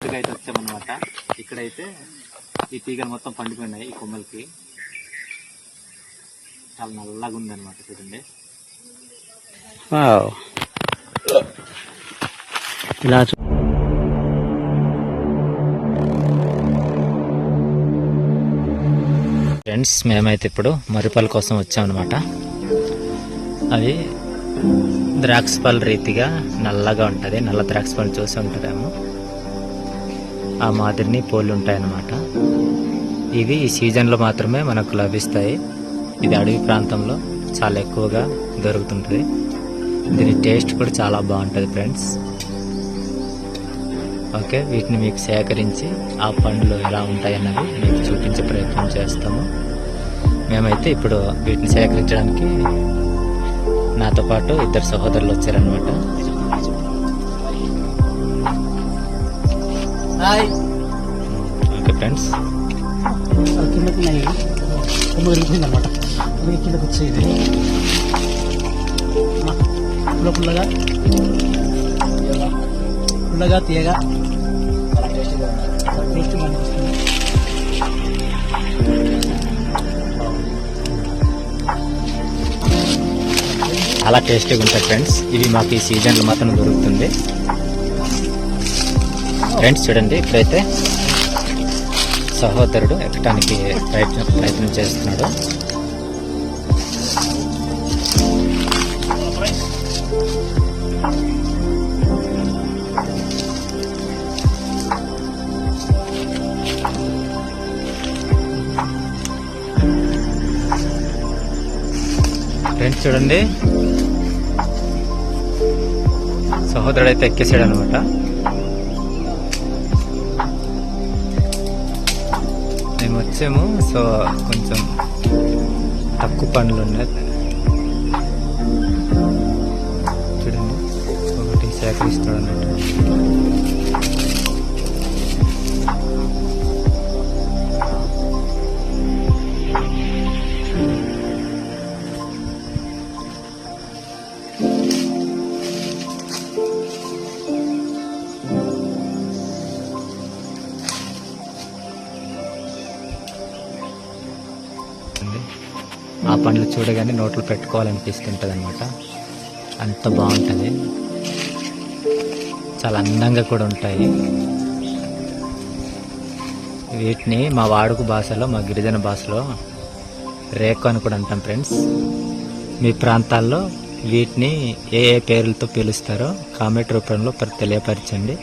తోటకి అయితే వచ్చామన్నమాట. ఇక్కడైతే ఈ తీగలు మొత్తం పండిపోయినాయి. ఈ కొమ్మలకి చాలా నల్లగా ఉంది అనమాట. చూడండి ఇలా ఫ్రెండ్స్, మేమైతే ఇప్పుడు మర్రిపళ్ళ కోసం వచ్చామన్నమాట. అవి ద్రాక్ష పళ్ళ రీతిగా నల్లగా ఉంటుంది. నల్ల ద్రాక్ష పళ్ళు చూసి ఉంటారేమో, ఆ మాదిరిని పోళ్ళు ఉంటాయన్నమాట. ఇవి ఈ సీజన్లో మాత్రమే మనకు లభిస్తాయి. ఇది అడవి ప్రాంతంలో చాలా ఎక్కువగా దొరుకుతుంటుంది. దీని టేస్ట్ కూడా చాలా బాగుంటుంది ఫ్రెండ్స్. ఓకే, వీటిని మీకు సేకరించి ఆ పండ్లు ఎలా ఉంటాయన్నది మీకు చూపించే ప్రయత్నం చేస్తాము. మేమైతే ఇప్పుడు వీటిని సేకరించడానికి నాతో పాటు ఇద్దరు సహోదరులు వచ్చారనమాట. ఓకే ఫ్రెండ్స్, కిందకి అనమాట. కిందకి వచ్చేది పుల్లగా పుల్లగా తీయగా టేస్ట్ బాగుంటుంది. చాలా టేస్టీగా ఉంటాయి ఫ్రెండ్స్. ఇవి మాకు ఈ సీజన్లో మాత్రం దొరుకుతుంది. ఫ్రెండ్స్ చూడండి, ఇప్పుడైతే సహోదరుడు ఎక్కడానికి ప్రయత్నం చేస్తున్నాడు. ఫ్రెండ్స్ చూడండి, సహోదరుడు అయితే ఎక్కేసాడు అనమాట. మేము వచ్చాము, సో కొంచెం తక్కువ పండ్లు ఉన్నాయి. చూడండి, ఒకటి సేకరిస్తాడు అన్నట్టు. ఆ పండ్లు చూడగానే నోట్లో పెట్టుకోవాలనిపిస్తుంటుంది అనమాట. అంత బాగుంటుంది, చాలా అందంగా కూడా ఉంటాయి. వీటిని మా వాడుక భాషలో, మా గిరిజన భాషలో రేకు అని కూడా అంటాం ఫ్రెండ్స్. మీ ప్రాంతాల్లో వీటిని ఏ ఏ పేర్లతో పిలుస్తారో కామెంట్ రూపంలో తెలియపరచండి.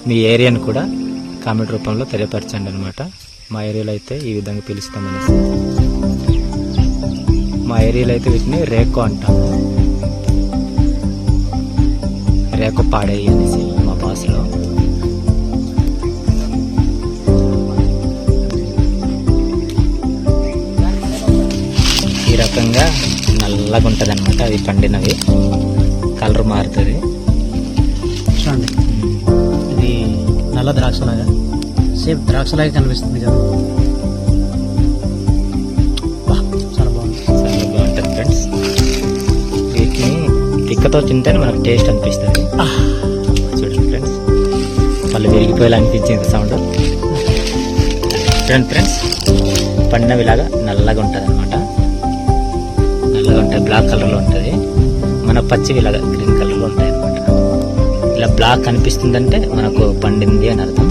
మీ ఏరియాను కూడా కామెంట్ రూపంలో తెలియపరచండి అనమాట. మా ఏరియాలో అయితే ఈ విధంగా పిలుస్తామనేసి. మా ఏరియాలో అయితే వీటిని రేకు అంటాము. రేకు పాడేయి అనేసి మా భాషలో. ఈ రకంగా నల్లగా ఉంటుంది అనమాట. అవి పండినవి కలర్ మారుతుంది. చూడండి, ఇది నల్ల ద్రాక్షలాగా, సేమ్ ద్రాక్షలాగా కనిపిస్తుంది కదా. పిక్కతో తింటేనే మనకు టేస్ట్ అనిపిస్తుంది. చూడండి ఫ్రెండ్స్, వాళ్ళు విరిగిపోయేలా అనిపించింది సౌండ్. చూడండి ఫ్రెండ్స్, పండినవిలాగా నల్లగా ఉంటుంది అనమాట. నల్లగా ఉంటాయి, బ్లాక్ కలర్లో ఉంటుంది. మన పచ్చివిలాగా గ్రీన్ కలర్లో ఉంటాయి అనమాట. ఇలా బ్లాక్ కనిపిస్తుందంటే మనకు పండింది అని అర్థం.